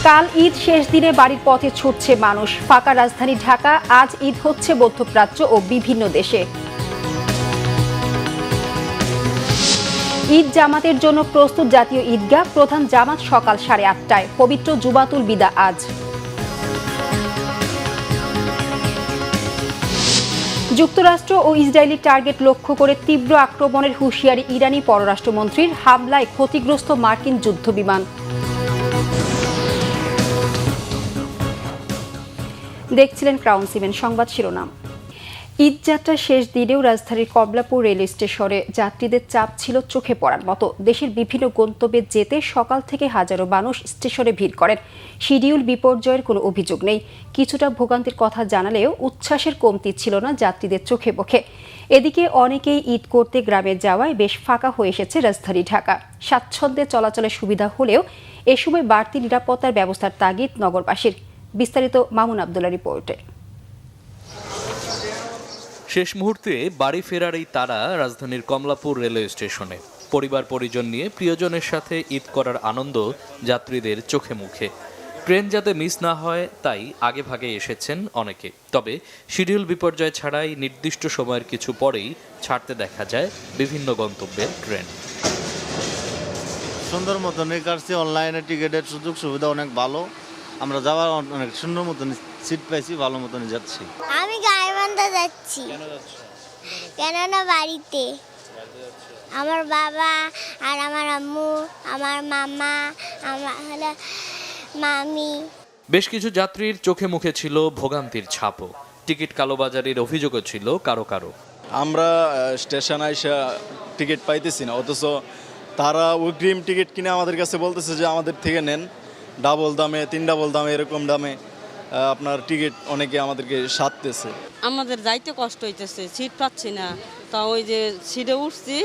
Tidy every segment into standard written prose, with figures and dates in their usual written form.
কাল ঈদ শেষ দিনে বাড়ির পথে ছুটছে মানুষ। ফাঁকা রাজধানী ঢাকা, আজ ঈদ হচ্ছে মধ্যপ্রাচ্য ও বিভিন্ন দেশে। ঈদ জামাতের জন্য প্রস্তুত জাতীয় ঈদগাহ, প্রধান জামাত সকাল 8:30টায়। পবিত্র জুমাতুল বিদা আজ। যুক্তরাষ্ট্র ও ইসরায়েলি টার্গেট লক্ষ্য করে তীব্র আক্রমণের হুঁশিয়ারি ইরানি পররাষ্ট্রমন্ত্রীর। হামলায় ক্ষতিগ্রস্ত মার্কিন যুদ্ধবিমান। দেখছিলেন ক্রাউন সিমেন্ট সংবাদ শিরোনাম। ঈদযাত্রার শেষ দিনেও রাজধানীর কমলাপুর রেল স্টেশনে যাত্রীদের চাপ ছিল চোখে পড়ার মতো। দেশের বিভিন্ন গন্তব্যে যেতে সকাল থেকে হাজারো মানুষ স্টেশনে ভিড় করেন। শিডিউল বিপর্যয়ের কোনো অভিযোগ নেই। কিছুটা ভোগান্তির কথা জানালেও উচ্ছ্বাসের কমতি ছিল না যাত্রীদের চোখে মুখে। এদিকে অনেকেই ঈদ করতে গ্রামে যাওয়ায় বেশ ফাঁকা হয়ে এসেছে রাজধানী ঢাকা। স্বাচ্ছন্দ্যে চলাচলের সুবিধা হলেও এ সময় বাড়তি নিরাপত্তার ব্যবস্থার তাগিদ নগরবাসীর। বিস্তারিত মামুন আব্দুল্লাহ রিপোর্টে। শেষ মুহূর্তে বাড়ি ফেরার এই তারা রাজধানীর কমলাপুর রেলওয়ে স্টেশনে। পরিবার পরিজন নিয়ে প্রিয়জনের সাথে ঈদ করার আনন্দ যাত্রীদের চোখে মুখে। ট্রেন যাতে মিস না হয় তাই আগে ভাগে এসেছেন অনেকে। তবে শিডিউল বিপর্যয় ছাড়াই নির্দিষ্ট সময়ের কিছু পরেই ছাড়তে দেখা যায় বিভিন্ন গন্তব্যের ট্রেন। সুন্দর মতনই কাটছে, অনলাইনে টিকিটের সুযোগ সুবিধা অনেক ভালো। আমরা যাওয়ার অনেক সুন্দর মতন সিট পাইছি, ভালো মতনই যাচ্ছি। আমি গাইবান্ধা যাচ্ছি। কেননা বাড়িতে আমার বাবা আর আমার আম্মু, আমার মামা, আমার মামি। বেশ কিছু যাত্রীর চোখে মুখে ছিল ভোগান্তির ছাপও। টিকিট কালোবাজারির অভিযোগও ছিল কারো কারো। আমরা স্টেশন আইসা টিকিট পাইতেছি না, অথচ তারা অগ্রিম টিকিট কিনে আমাদের কাছে বলতেছে যে আমাদের থেকে নেন, ডাবল দামে, 3 ডাবল দামে, এরকম দামে আপনার টিকিট অনেকে আমাদেরকে সাধতেছে। আমাদের যাইতে কষ্ট হইতেছে, সিট পাচ্ছি না। তা ওই যে সিটে উঠছি,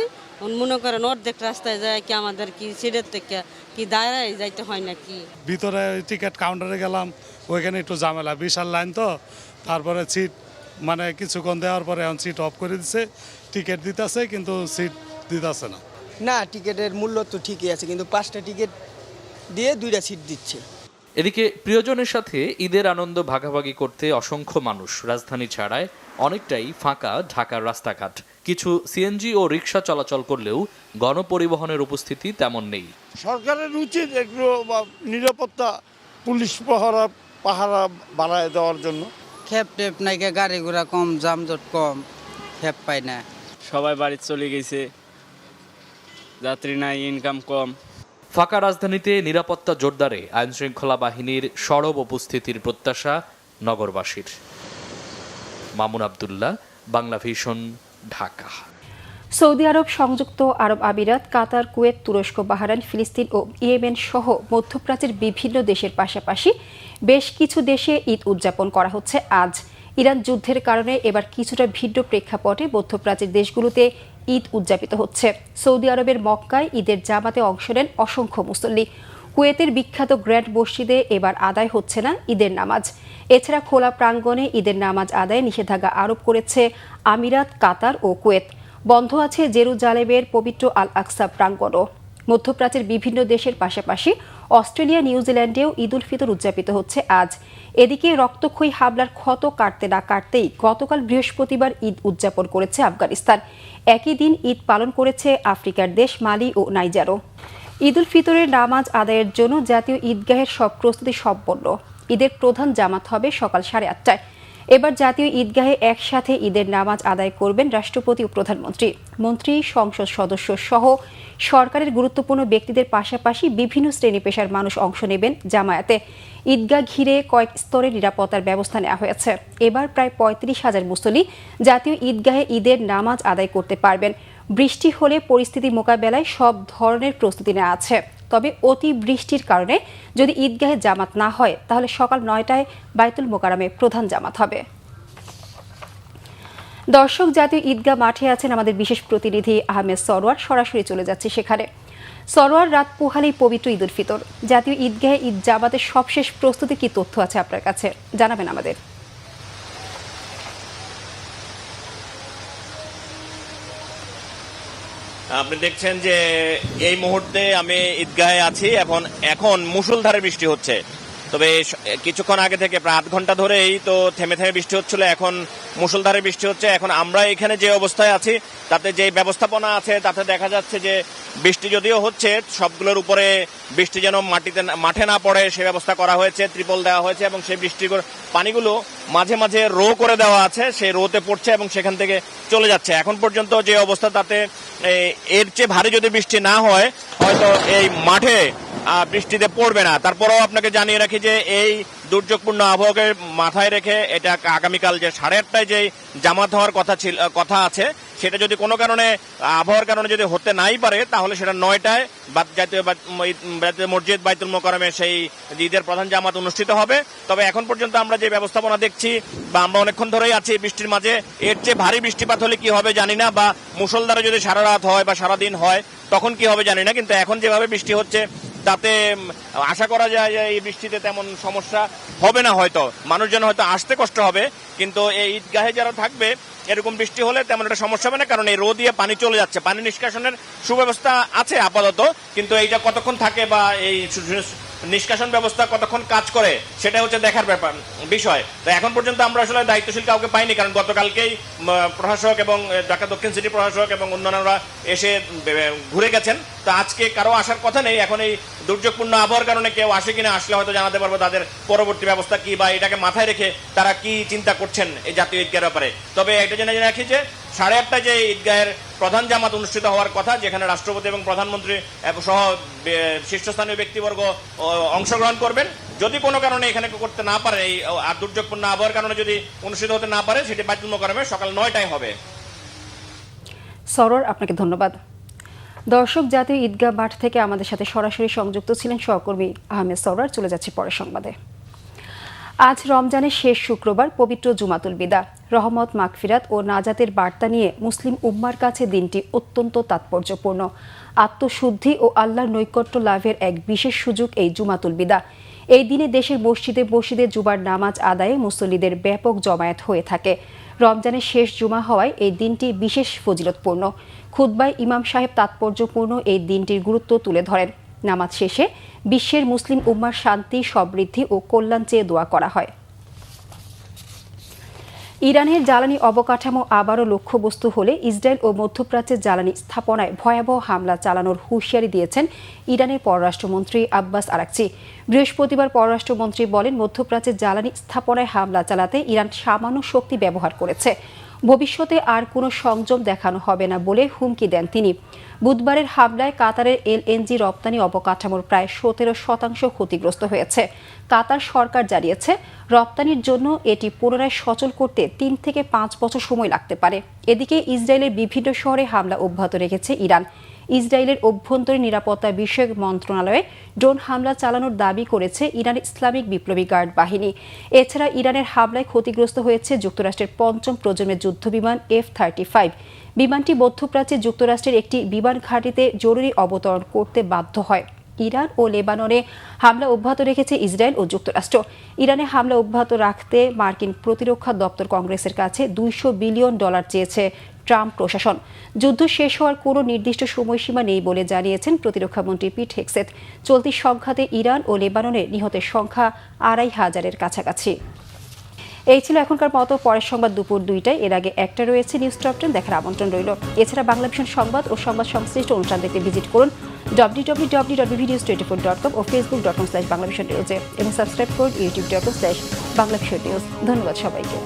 মনে করেন অর্ধেক রাস্তায় যায় কি আমাদের কি সিটের থেকে কি দাঁড়ায় যাইতে হয় নাকি। ভিতরে টিকিট কাউন্টারে গেলাম, ওইখানে একটু ঝামেলা, বিশাল লাইন তো। তারপরে সিট মানে কিছুক্ষণ দেওয়ার পরে এখন সিট অফ করে দিচ্ছে। টিকিট দিতেছে কিন্তু সিট দিতেছে না। না, টিকিটের মূল্য তো ঠিকই আছে, কিন্তু 5টা টিকিট দিয়ে 2টা সিট দিচ্ছে। এদিকে প্রিয়জনের সাথে ঈদের আনন্দ ভাগাভাগি করতে অসংখ্য মানুষ। রাজধানী ছাড়ায় অনেকটাই ফাঁকা ঢাকার রাস্তাঘাট। কিছু সিএনজি ও রিক্সা চলাচল করলেও গণপরিবহনের উপস্থিতি তেমন নেই। সরকারের উচিত একটু নিরাপত্তা, পুলিশ পাহারা বাড়ায় দেওয়ার জন্য। খেপ টেপ নাইকে, গাড়ি ঘোড়া কম, যানজট কম, খেপ পায় না। সবাই বাড়ি চলে গেছে, যাত্রী নাই, ইনকাম কম। ফাঁকা রাজধানীতে নিরাপত্তা জোরদারে আইনশৃঙ্খলা বাহিনীর সরব উপস্থিতির প্রত্যাশা নগরবাসীর। মামুন আব্দুল্লাহ, বাংলা ভিশন, ঢাকা। সৌদি আরব, সংযুক্ত আরব আমিরাত, কাতার, কুয়েত, তুরস্ক, বাহরাইন, ফিলিস্তিন ও ইয়েমেন সহ মধ্যপ্রাচ্যের বিভিন্ন দেশের পাশাপাশি বেশ কিছু দেশে ঈদ উদযাপন করা হচ্ছে আজ। ইরান যুদ্ধের কারণে এবার কিছুটা ভিন্ন প্রেক্ষাপটে মধ্যপ্রাচ্যের দেশগুলোতে ঈদ উদযাপিত হচ্ছে। সৌদি আরবের মক্কায় ঈদের জামাতে অংশ নেন অসংখ্য মুসল্লি। কুয়েতের বিখ্যাত গ্র্যান্ড মসজিদে এবার আদায় হচ্ছে না ঈদের নামাজ। এছাড়া খোলা প্রাঙ্গণে ঈদের নামাজ আদায়ে নিষেধাজ্ঞা আরোপ করেছে আমিরাত, কাতার ও কুয়েত। বন্ধ আছে জেরুজালেমের পবিত্র আল আকসা প্রাঙ্গণও। মধ্যপ্রাচ্যের বিভিন্ন দেশের পাশাপাশি অস্ট্রেলিয়া, নিউজিল্যান্ডেও ঈদ উল ফিতর উদযাপিত হচ্ছে আজ। এদিকে রক্তক্ষয়ী হামলার ক্ষত কাটতে না কাটতেই গতকাল বৃহস্পতিবার ঈদ উদযাপন করেছে আফগানিস্তান। একই দিন ঈদ পালন করেছে আফ্রিকার দেশ মালি ও নাইজারও। ঈদ উল ফিতরের নামাজ আদায়ের জন্য জাতীয় ঈদগাহের সব প্রস্তুতি সম্পন্ন। ঈদের প্রধান জামাত হবে সকাল 8:30টায়। এবার জাতীয় ঈদগাহে একসাথে ঈদের নামাজ আদায় করবেন রাষ্ট্রপতি ও প্রধানমন্ত্রী। মন্ত্রী, সংসদ সদস্য সহ সরকারের গুরুত্বপূর্ণ ব্যক্তিদের পাশাপাশি বিভিন্ন শ্রেণী পেশার মানুষ অংশ নেবেন জামায়াতে। ঈদগাহ ঘিরে কয়েক স্তরে নিরাপত্তার ব্যবস্থা নেওয়া হয়েছে। এবার প্রায় 35,000 মুসল্লি জাতীয় ঈদগাহে ঈদের নামাজ আদায় করতে পারবেন। বৃষ্টি হলে পরিস্থিতি মোকাবেলায় সব ধরনের প্রস্তুতি নেওয়া আছে। তবে অতি বৃষ্টির কারণে যদি ঈদগাহে জামাত না হয় তাহলে সকাল 9টায় বাইতুল মোকাররমে প্রধান জামাত হবে। দর্শক, জাতীয় ঈদগাহ মাঠে আছেন আমাদের বিশেষ প্রতিনিধি আহমেদ সরওয়ার। সরাসরি চলে যাচ্ছে সেখানে। সরওয়ার, রাত পোহালেই পবিত্র ঈদ উল ফিতর। জাতীয় ঈদগাহে ঈদ জামাতের সবশেষ প্রস্তুতি কি তথ্য আছে আপনার কাছে, জানাবেন আমাদের। আপনি দেখছেন যে এই মুহূর্তে আমি ঈদগাহে আছি। এখন মুষলধারে বৃষ্টি হচ্ছে। তবে কিছুক্ষণ আগে থেকে প্রায় আধ ঘন্টা ধরেই তো থেমে থেমে বৃষ্টি হচ্ছিল, এখন মুষলধারে বৃষ্টি হচ্ছে। এখন আমরা এখানে যে অবস্থায় আছি তাতে যে ব্যবস্থাপনা আছে তাতে দেখা যাচ্ছে যে বৃষ্টি যদিও হচ্ছে, সবগুলোর উপরে বৃষ্টি যেন মাঠে না পড়ে সে ব্যবস্থা করা হয়েছে, ত্রিপল দেওয়া হয়েছে এবং সেই বৃষ্টির পানিগুলো মাঝে মাঝে রো করে দেওয়া আছে, সেই রোতে পড়ছে এবং সেখান থেকে চলে যাচ্ছে। এখন পর্যন্ত যে অবস্থা তাতে এর চেয়ে ভারী যদি বৃষ্টি না হয় হয়তো এই মাঠে বৃষ্টিতে পড়বে না। তারপরেও আপনাকে জানিয়ে রাখি যে এই দুর্যোগপূর্ণ আবহাওয়াকে মাথায় রেখে এটা আগামীকাল যে 8:30টায় যে জামাত হওয়ার কথা আছে, সেটা যদি কোনো কারণে আবহাওয়ার কারণে যদি হতে নাই পারে তাহলে সেটা 9টায় জাতীয় মসজিদ বাইতুল মোকাররমে সেই ঈদের প্রধান জামাত অনুষ্ঠিত হবে। তবে এখন পর্যন্ত আমরা যে ব্যবস্থাপনা দেখছি বা আমরা অনেকক্ষণ ধরেই আছি বৃষ্টির মাঝে, এর চেয়ে ভারী বৃষ্টিপাত হলে কি হবে জানি না, বা মুষলধারে যদি সারা রাত হয় বা সারাদিন হয় তখন কি হবে জানি না, কিন্তু এখন যেভাবে বৃষ্টি হচ্ছে তাতে আশা করা যায় যে এই বৃষ্টিতে তেমন সমস্যা হবে না। হয়তো মানুষজন হয়তো আসতে কষ্ট হবে, কিন্তু এই ঈদগাহে যারা থাকবে এরকম বৃষ্টি হলে তেমন একটা সমস্যা হবে না, কারণ এই রো দিয়ে পানি চলে যাচ্ছে। পানি নিষ্কাশনের সুব্যবস্থা আছে আপাতত, কিন্তু এইটা কতক্ষণ থাকে বা এই নিষ্কাশন ব্যবস্থা কতক্ষণ কাজ করে সেটা হচ্ছে দেখার বিষয়। তো এখন পর্যন্ত আমরা আসলে দায়িত্বশীল কাউকে পাইনি, কারণ গতকালকেই প্রশাসক এবং ঢাকা দক্ষিণ সিটি প্রশাসক এবং অন্যান্যরা এসে ঘুরে গেছেন। তো আজকে কারো আসার কথা নেই। এখন এই দুর্যোগপূর্ণ আবহাওয়ার কারণে কেউ আসে কিনা, আসলে হয়তো জানাতে পারবো তাদের পরবর্তী ব্যবস্থা কি বা এটাকে মাথায় রেখে তারা কি চিন্তা করছেন এই জাতীয় ঈদগাহের ব্যাপারে। তবে এটা জেনে রাখি যে 8:30টায় যে ঈদগাহের প্রধান জামাত অনুষ্ঠিত হওয়ার কথা, যেখানে রাষ্ট্রপতি এবং প্রধানমন্ত্রী সহ শীর্ষস্থানীয় ব্যক্তিবর্গ অংশগ্রহণ করবেন, যদি কোনো কারণে এখানে করতে না পারে, এই দুর্যোগপূর্ণ আবহাওয়ার কারণে যদি অনুষ্ঠিত হতে না পারে, সেটি বাইতুল মোকাররমে সকাল 9টায় হবে। সরোর, আপনাকে ধন্যবাদ। দর্শক, জাতীয় ঈদগাহ মাঠ থেকে আমাদের সাথে সরাসরি সংযুক্ত ছিলেন সহকর্মী আহমেদ সরোয়ার। চলে যাচ্ছে পরের সংবাদে। আজ রমজানের শেষ শুক্রবার, পবিত্র জুমাতুল বিদা। রহমত, মাগফিরাত ও নাজাতের বার্তা নিয়ে মুসলিম উম্মার কাছে দিনটি অত্যন্ত তাৎপর্যপূর্ণ। আত্মশুদ্ধি ও আল্লাহর নৈকট্য লাভের এক বিশেষ সুযোগ এই জুমাতুল বিদা। এই দিনে দেশের মসজিদে জুমার নামাজ আদায়ে মুসল্লিদের ব্যাপক জমায়েত হয়ে থাকে। রমজানের শেষ জুমা হওয়ায় এই দিনটি বিশেষ ফজিলতপূর্ণ। খুতবায় ইমাম সাহেব তাৎপর্যপূর্ণ এই দিনটির গুরুত্ব তুলে ধরেন। নামাজ শেষে বিশ্বের মুসলিম উম্মার শান্তি, সমৃদ্ধি ও কল্যাণ চেয়ে দোয়া করা হয়। ইরানের জ্বালানি অবকাঠামো আবারও লক্ষ্যবস্তু হলে ইসরায়েল ও মধ্যপ্রাচ্যের জ্বালানি স্থাপনায় ভয়াবহ হামলা চালানোর হুঁশিয়ারি দিয়েছেন ইরানের পররাষ্ট্রমন্ত্রী আব্বাস আরাকচি। বৃহস্পতিবার পররাষ্ট্রমন্ত্রী বলেন, মধ্যপ্রাচ্যের জ্বালানি স্থাপনায় হামলা চালাতে ইরান সামান্য শক্তি ব্যবহার করেছে। ভবিষ্যতে আর কোনো সংযম দেখানো হবে না বলে হুমকি দেন তিনি। বুধবারের হামলায় কাতারের এলএনজি রপ্তানি অবকাঠামোর প্রায় 17% ক্ষতিগ্রস্ত হয়েছে। কাতার সরকার জানিয়েছে, রপ্তানির জন্য এটি পুনরায় সচল করতে 3 থেকে 5 বছর সময় লাগতে পারে। এদিকে ইসরায়েলের বিভিন্ন শহরে হামলা অব্যাহত রেখেছে ইরান। ইসরায়েলের অভ্যন্তরীণ নিরাপত্তা বিষয়ক মন্ত্রণালয়ে ড্রোন হামলা চালানোর দাবি করেছে ইরান ইসলামিক বিপ্লবী গার্ড বাহিনী। এছাড়া ইরানের হামলায় ক্ষতিগ্রস্ত হয়েছে যুক্তরাষ্ট্রের 5ম প্রজন্মের যুদ্ধবিমান F-35। বিমানটি মধ্যপ্রাচ্যে যুক্তরাষ্ট্রের একটি বিমান ঘাঁটিতে জরুরি অবতরণ করতে বাধ্য হয়। ইরান ও লেবাননে হামলা অব্যাহত রেখেছে ইসরায়েল ও যুক্তরাষ্ট্র। ইরানে হামলা অব্যাহত রাখতে মার্কিন প্রতিরক্ষা দপ্তর কংগ্রেসের কাছে $200 বিলিয়ন চেয়েছে ট্রাম্প প্রশাসন। যুদ্ধ শেষ হওয়ার কোনো নির্দিষ্ট সময়সীমা নেই বলে জানিয়েছেন প্রতিরক্ষামন্ত্রী পিট হেগসেথ। চলতি সংঘাতে ইরান ও লেবাননে নিহতের সংখ্যা 2500-এর কাছাকাছি। এই ছিল এখনকার মতো। পরের সংবাদ দুপুর 2টায়। এর আগে একটা রয়েছে নিউজ টপ 10 দেখার আমন্ত্রণ রইল। এছাড়া বাংলা ভিশন সংবাদ ও সংবাদ সংশ্লিষ্ট অনুষ্ঠান দেখতে ভিজিট করুন www.bbnews24.com ও facebook.com/banglavisionnews এবং সাবস্ক্রাইব করুন youtube.com/banglavisionnews। ধন্যবাদ সবাইকে।